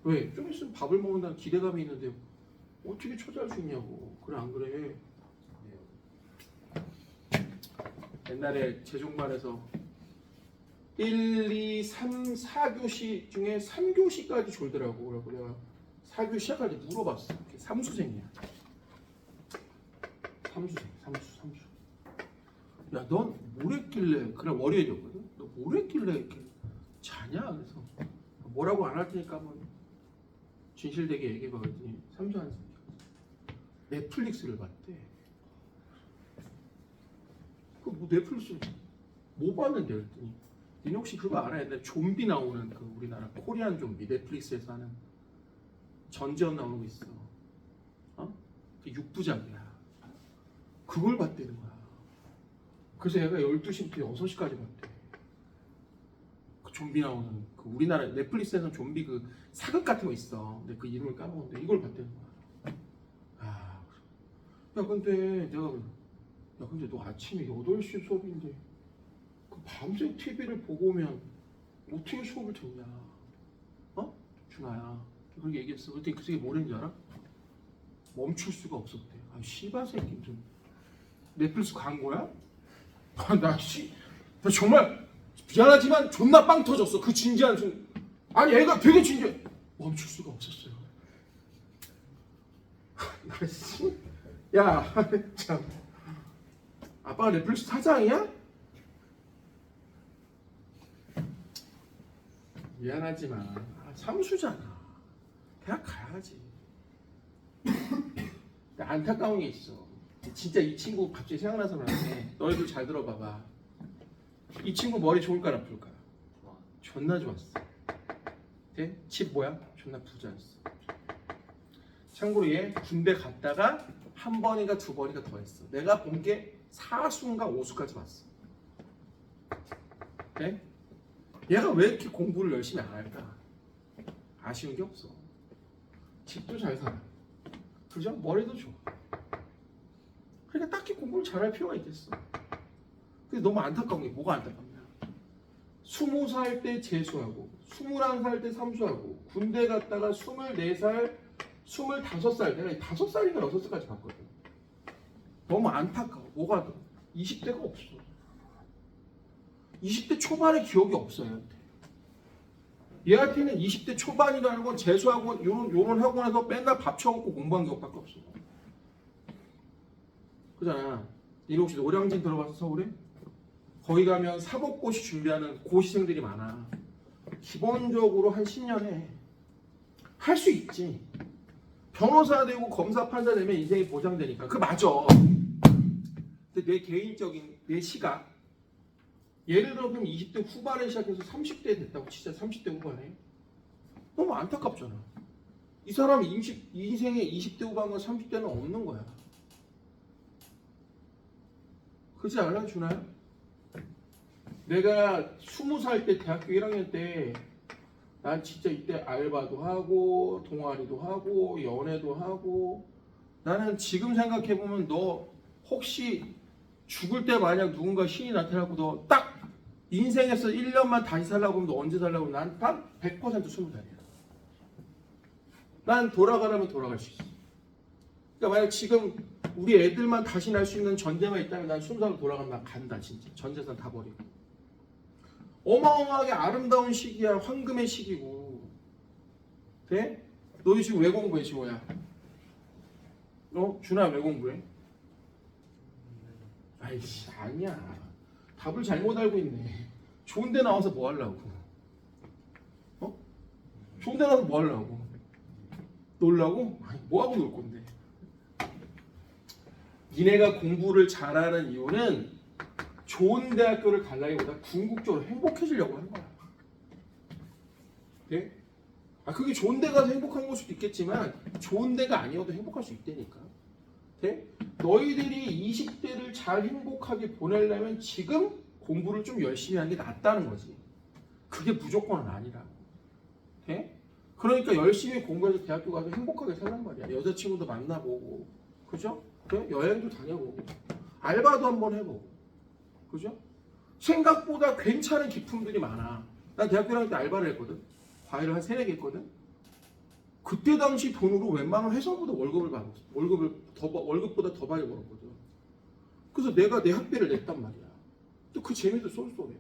왜? 좀 있으면 밥을 먹는다는 기대감이 있는데 어떻게 초대할 수 있냐고. 그래 안 그래? 옛날에 재종반에서 1, 2, 3, 4교시 중에 3교시까지 졸더라고. 그래서 내가 4교시 시작할 때 물어봤어. 삼수생이야. 삼수. 야, 넌 뭘 했길래, 그래 월요일이었거든. 너 뭘 했길래 이렇게 자냐? 그래서 뭐라고 안 할 테니까 한번 진실되게 얘기해봐. 그랬더니 삼수하는 새끼. 넷플릭스를 봤대. 그 뭐 넷플릭스 뭐 봤는데 그랬더니 니네 혹시 그거 알아? 옛날에 좀비 나오는 그 우리나라 코리안 좀비 넷플릭스에서 하는 전지현 나오는 거 있어. 그 6부작이야. 그걸 봤다는 거야. 그래서 얘가 12시부터 6시까지 봤대. 그 좀비 나오는 그 우리나라 넷플릭스에서 좀비 그 사극 같은 거 있어. 근데 그 이름을 까먹었는데 이걸 봤다는 거야. 야 근데 내가 야 근데 너 아침에 8시 수업인데 그 밤새 TV를 보고 오면 어떻게 수업을 듣냐? 준아야. 그렇게 얘기했어. 그때 그 새끼 뭐랬는지 알아? 멈출 수가 없었대. 아 씨발 새끼 좀 넷플릭스 광고야? 나 정말 미안하지만 존나 빵 터졌어. 그 진지한 순. 아니 애가 되게 진지해. 멈출 수가 없었어요. 야 참. 아빠가 넷플릭스 사장이야? 미안하지만 삼수잖아. 대학 가야지. 안타까운 게 있어. 진짜 이 친구 갑자기 생각나서 그러는데 너희들 잘 들어봐봐. 이 친구 머리 좋을까 나쁠까? 존나 좋았어. 네? 집 뭐야? 존나 부자였어. 참고로 얘 군대 갔다가 한 번인가 두 번인가 더 했어. 내가 본 게 4수인가 5수까지 봤어. 네? 얘가 왜 이렇게 공부를 열심히 안 할까? 아쉬운 게 없어. 집도 잘 살아. 그죠? 머리도 좋아. 그러니까 딱히 공부를 잘할 필요가 있겠어. 근데 너무 안타까운 게 뭐가 안타깝냐? 20살 때 재수하고 21살 때 삼수하고 군대 갔다가 24살, 25살 내가 5살인가 6살까지 갔거든. 너무 안타까워. 뭐가 더? 20대가 없어. 20대 초반에 기억이 없어요. 얘한테는 20대 초반이라는 건 재수하고 요런 학원에서 맨날 밥 처먹고 공부한 기억밖에 없어. 그잖아. 니네 혹시 노량진 들어봤어 서울에? 거기 가면 사법고시 준비하는 고시생들이 많아. 기본적으로 한 10년에 할 수 있지. 변호사 되고 검사 판사 되면 인생이 보장되니까. 그 맞아. 근데 내 개인적인 내 시각. 예를 들어 그럼 20대 후반에 시작해서 30대 됐다고 치자. 30대 후반에. 너무 안타깝잖아. 이 사람 인생에 20대 후반과 30대는 없는 거야. 그렇지 않아요, 준아야? 내가 20살 때 대학교 1학년 때 난 진짜 이때 알바도 하고 동아리도 하고 연애도 하고 나는 지금 생각해보면 너 혹시 죽을 때 만약 누군가 신이 나타나고 너 딱 인생에서 1년만 다시 살라고 하면 너 언제 살라고 하면 난 딱 100% 20살이야. 난 돌아가려면 돌아갈 수 있어. 그러니까 만약 지금 우리 애들만 다시 날 수 있는 전제만 있다면 난 20살로 돌아가면 난 간다 진짜. 전 재산 다 버리고. 어마어마하게 아름다운 시기야. 황금의 시기고. 돼? 너희 지금 왜 공부해 지호야? 준아 왜 공부해? 아이씨 아니야. 답을 잘못 알고 있네. 좋은 데 나와서 뭐 하려고? 좋은 데 나와서 뭐 하려고? 놀라고? 아니, 뭐 하고 놀 건데? 니네가 공부를 잘하는 이유는 좋은 대학교를 가려기보다 궁극적으로 행복해지려고 하는 거야. 네? 그게 좋은 데 가서 행복한 걸 수도 있겠지만 좋은 데가 아니어도 행복할 수 있다니까. 네? 너희들이 20대를 잘 행복하게 보내려면 지금 공부를 좀 열심히 하는 게 낫다는 거지. 그게 무조건은 아니라고. 네? 그러니까 열심히 공부해서 대학교 가서 행복하게 살란 말이야. 여자친구도 만나보고, 그죠? 그래? 여행도 다녀보고, 알바도 한번 해보고, 그죠? 생각보다 괜찮은 기품들이 많아. 난 대학교 다닐 때 알바를 했거든. 과외를 한 3-4개 했거든. 그때 당시 돈으로 웬만한 회사보다 월급을 받았어. 월급보다 더 많이 벌었거든. 그래서 내가 내 학비를 냈단 말이야. 또 그 재미도 쏠쏠해.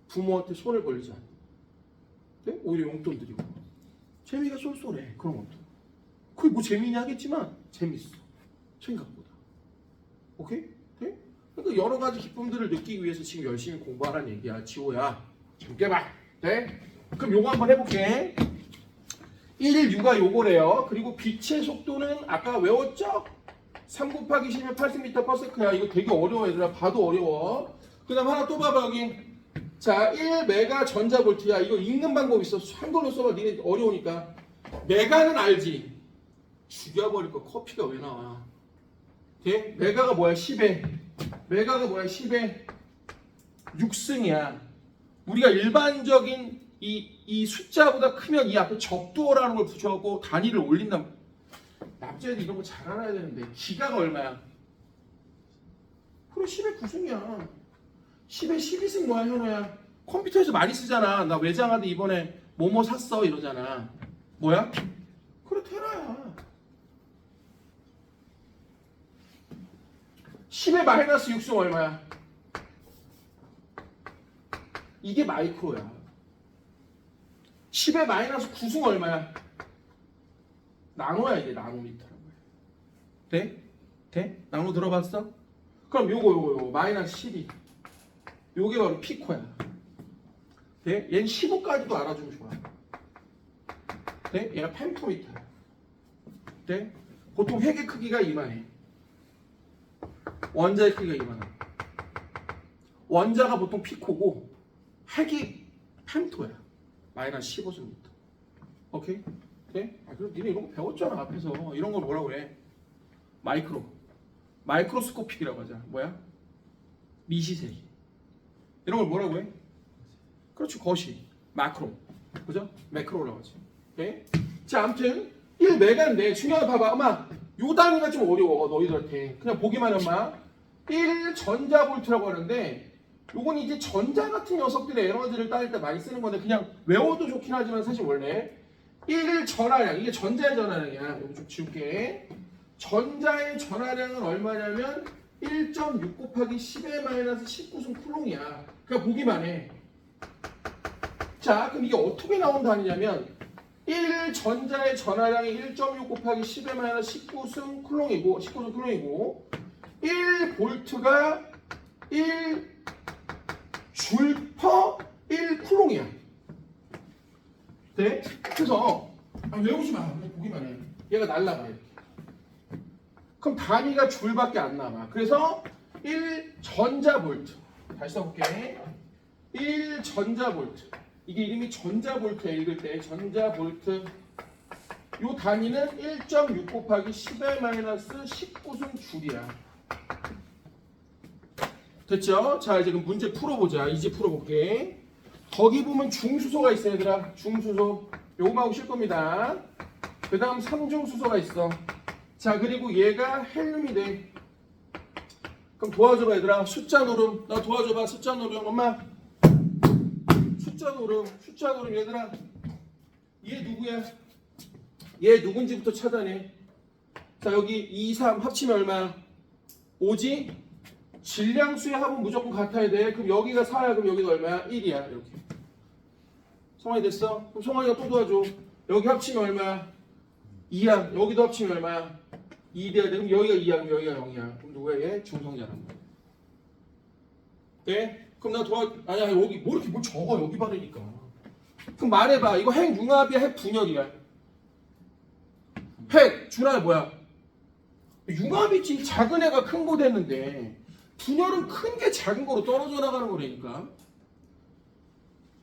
부모한테 손을 벌리지 않고. 네? 오히려 용돈 드리고. 재미가 쏠쏠해. 그런 것도. 그게 뭐 재미냐 하겠지만 재밌어. 생각보다. 오케이? 네? 그러니까 여러 가지 기쁨들을 느끼기 위해서 지금 열심히 공부하라는 얘기야. 지호야. 좀 깨봐. 네? 그럼 요거 한번 해볼게. 1U가 요거래요. 그리고 빛의 속도는 아까 외웠죠? 3 곱하기 10의 80m/s야. 이거 되게 어려워 얘들아. 봐도 어려워. 그 다음 하나 또 봐봐 여기. 자, 1메가 전자볼트야. 이거 읽는 방법 있어. 한글로 써봐. 니네 어려우니까. 메가는 알지? 죽여버릴 거. 커피가 왜 나와? 돼? 메가가 뭐야? 10에. 메가가 뭐야? 10에 6승이야. 우리가 일반적인 이 숫자보다 크면 이 앞에 적도어라는 걸 붙여갖고 단위를 올린다. 남자애들 이런 거 잘 알아야 되는데. 기가가 얼마야? 그래 10에 9승이야. 10에 12승 뭐야 현호야? 컴퓨터에서 많이 쓰잖아. 나 외장하드 이번에 뭐뭐 샀어 이러잖아. 뭐야? 그래 테라야. 10에 마이너스 6승 얼마야? 이게 마이크로야. 10에 마이너스 9승 얼마야? 나노야 이게 나노미터라고 해. 돼? 돼? 나노 들어봤어? 그럼 요거 마이너스 12. 요게 바로 피코야. 돼? 얘는 15까지도 알아주면 좋아. 돼? 얘가 펜토미터야. 돼? 보통 핵의 크기가 이만해. 원자의 크기가 이만해. 원자가 보통 피코고 핵이 펜토야. 마이너스 15승. 오케이? 네? 그럼 니네 이런 거 배웠잖아 앞에서. 이런 걸 뭐라고 그래? 마이크로스코픽이라고 하잖아. 뭐야? 미시세기. 이런 걸 뭐라고 해? 그렇지 거시. 마크로. 그죠? 매크로라고 하지. 오케이? 자 아무튼 1메가인데 중요한 거 봐봐. 엄마 요 단위가 좀 어려워 너희들한테. 그냥 보기만 해봐. 1 전자볼트라고 하는데 요건 이제 전자 같은 녀석들의 에너지를 따질 때 많이 쓰는 건데 그냥 외워도 좋긴 하지만 사실 원래 1 전하량, 이게 전자의 전하량이야. 여기 좀 지울게. 전자의 전하량은 얼마냐면 1.6 곱하기 10의 마이너스 19승 쿨롱이야. 그냥 보기만 해. 자, 그럼 이게 어떻게 나온 단위냐면 1 전자의 전하량이 1.6 곱하기 10의 마이너스 19승 쿨롱이고 1 볼트가 1 줄 퍼 1 쿨롱이야. 네? 그래서 외우지 마. 그냥 보기만 해. 얘가 날라가 이렇게. 그럼 단위가 줄밖에 안 남아. 그래서 1 전자볼트. 다시 써볼게. 1 전자볼트. 이게 이름이 전자볼트야. 읽을 때 전자볼트. 요 단위는 1.6 곱하기 10의 마이너스 19승 줄이야. 됐죠? 자, 이제 그럼 문제 풀어보자. 이제 풀어볼게. 거기 보면 중수소가 있어, 얘들아. 중수소. 요거만 하고 쉴 겁니다. 그 다음 3중수소가 있어. 자, 그리고 얘가 헬륨이 돼. 그럼 도와줘봐, 얘들아. 숫자 노름. 나 도와줘봐. 숫자 노름. 엄마. 숫자 노름, 얘들아. 얘 누구야? 얘 누군지부터 찾아내. 자, 여기 2, 3 합치면 얼마야? 5지? 질량수의 합은 무조건 같아야 돼. 그럼 여기가 4야. 그럼 여기가 얼마야? 1이야. 이렇게. 성환이 됐어? 그럼 성환이가 또 도와줘. 여기 합치면 얼마야? 2야. 여기도 합치면 얼마야? 2 돼야 돼. 그럼 여기가 2야. 그럼 여기가 0이야. 그럼 누구야? 얘 중성자란 거야. 네? 그럼 나 아니야. 여기 뭐 이렇게 뭘 적어. 여기 바르니까. 그럼 말해봐. 이거 핵 융합이야? 핵 분열이야? 핵 준하야 뭐야? 융합이지. 작은 애가 큰 거 됐는데 분열은 큰 게 작은 거로 떨어져 나가는 거라니까.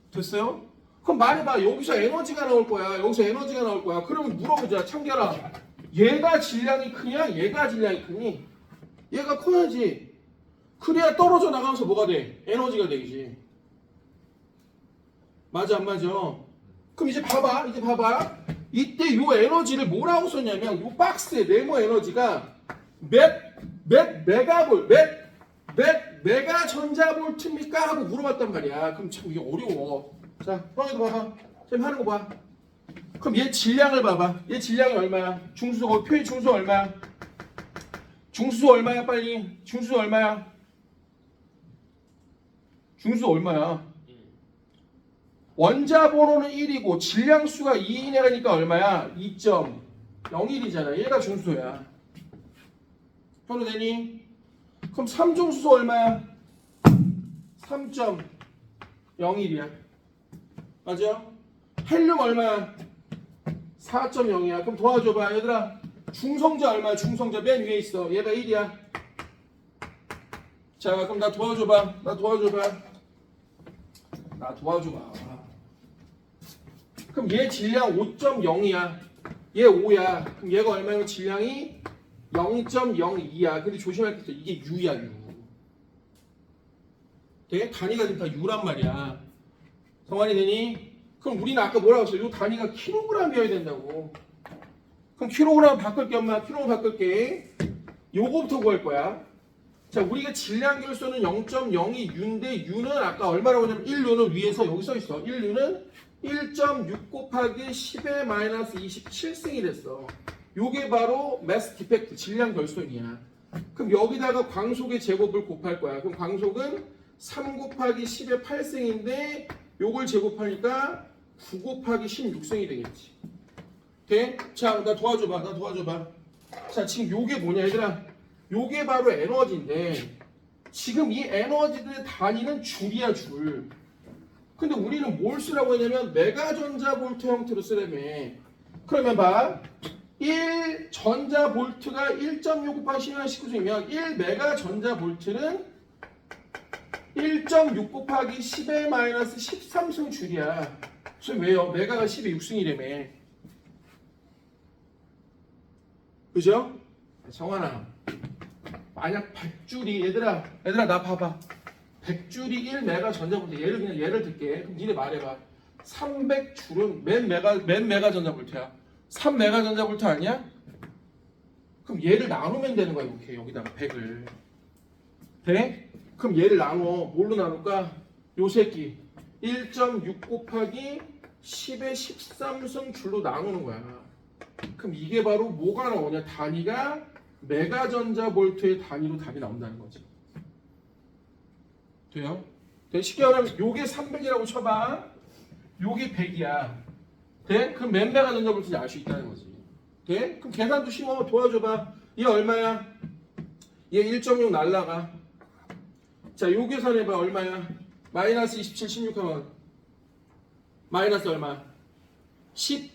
됐어요? 그럼 말해봐. 여기서 에너지가 나올 거야. 여기서 에너지가 나올 거야. 그러면 물어보자. 창결아. 얘가 질량이 크냐? 얘가 질량이 크니? 얘가 커야지. 그래야 떨어져 나가면서 뭐가 돼? 에너지가 되지. 맞아 안 맞아? 그럼 이제 봐봐. 이때 요 에너지를 뭐라고 썼냐면 요 박스의 네모 에너지가 몇 메가 전자볼트입니까? 하고 물어봤단 말이야. 그럼 참 이게 어려워. 자, 형이도 봐봐. 쌤 하는 거 봐. 그럼 얘 질량을 봐봐. 얘 질량이 얼마야? 중수소, 표의 중수소 얼마야? 중수소 얼마야 빨리? 중수소 얼마야? 중수소 얼마야? 원자 번호는 1이고 질량수가 2이내니까 얼마야? 2.01이잖아. 얘가 중수소야. 현우 되니? 그럼 3중수소 얼마야? 3.01이야. 맞아? 헬륨 얼마야? 4.0이야. 그럼 도와줘봐. 얘들아. 중성자 얼마야? 중성자 맨 위에 있어. 얘가 1이야. 자, 그럼 나 도와줘봐. 그럼 얘 질량 5.0이야. 얘 5야. 그럼 얘가 얼마야? 질량이 0.02야. 근데 조심할 게 있어. 이게 U야, U. 되게 단위가 지금 다 U란 말이야. 성환이 되니? 그럼 우리는 아까 뭐라고 했어? 이 단위가 킬로그램이어야 된다고. 그럼 킬로그램 바꿀게, 엄마. 킬로그램 바꿀게. 요거부터 구할 거야. 자, 우리가 질량 결소는 0.02 U인데 U는 아까 얼마라고 하냐면 1U는 위에서 여기 써 있어. 1U는 1.6 곱하기 10의 마이너스 27승이 됐어. 요게 바로 매스 디펙트, 질량 결손이야. 그럼 여기다가 광속의 제곱을 곱할 거야. 그럼 광속은 3 곱하기 10의 8승인데 요걸 제곱하니까 9 곱하기 16승이 되겠지. 돼? 자, 나 도와줘봐. 자, 지금 요게 뭐냐, 얘들아? 요게 바로 에너지인데 지금 이 에너지들의 단위는 줄이야, 줄. 근데 우리는 뭘 쓰라고 했냐면 메가전자볼트 형태로 쓰라며. 그러면 봐. 1 전자볼트가 1.6 곱하기 10의 19승이면 1 메가전자볼트는 1.6 곱하기 10의 마이너스 13승 줄이야. 그래서 왜요? 메가가 10의 6승이라며. 그죠? 정환아, 만약 100줄이 얘들아 나 봐봐. 100줄이 1메가 전자볼트. 예를 들게. 그럼 니네 말해봐. 300줄은 맨 메가 전자볼트야. 3메가 전자볼트 아니야? 그럼 그럼 얘를 나누면 되는 거야. 이렇게 여기다가 100을. 돼? 그럼 얘를 나눠. 뭘로 나눌까? 요 새끼 1.6 곱하기 10의 13승 줄로 나누는 거야. 그럼 이게 바로 뭐가 나오냐? 단위가 메가전자볼트의 단위로 답이 나온다는 거지. 돼요? 쉽게 말하면 요게 300이라고 쳐봐. 요게 100이야. 돼? 그럼 몇 메가전자볼트인지 알 수 있다는 거지. 돼? 그럼 계산도 쉬워. 도와줘봐. 얘 얼마야? 얘 1.6 날라가. 자, 요 계산해봐. 얼마야? 마이너스 27, 16 하면 마이너스 얼마? 11.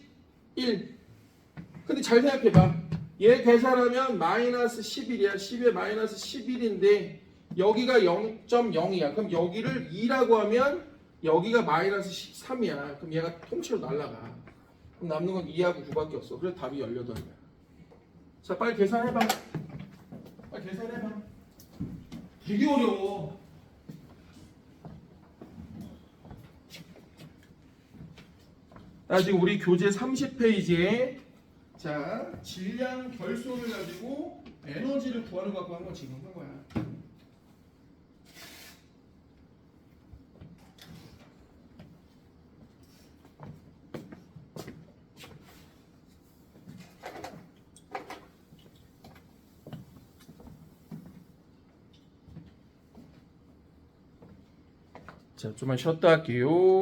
근데 잘 생각해봐. 얘 계산하면 마이너스 11이야. 10에 마이너스 11인데 여기가 0.0이야. 그럼 여기를 2라고 하면 여기가 마이너스 13이야. 그럼 얘가 통째로 날라가. 그럼 남는 건 2하고 9밖에 없어. 그래서 답이 18이야. 자, 빨리 계산해봐. 빨리 계산해봐. 되게 어려워. 자, 지금 우리 교재 30페이지에 자, 질량 결손을 가지고 에너지를 구하는 거 갖고 한 거 지금 한 거야. 자, 좀만 쉬었다 할게요.